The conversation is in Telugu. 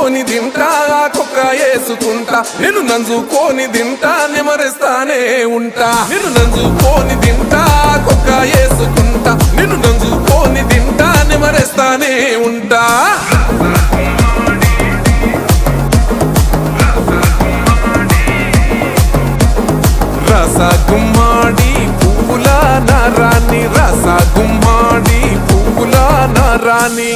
నంజుకోని తింటా కుక్క వేసుకుంటా నిన్ను నంజుకోని తింటా నిమరేస్తానే ఉంటా నిన్ను నంజుకోని తింటా కుక్క వేసుకుంటా నిన్ను నంజుకోని తింటా నిమరేస్తానే ఉంటా రసగుమ్మాడి పువ్వుల నారాణి రసగుమ్మాడి పువ్వుల నారాణి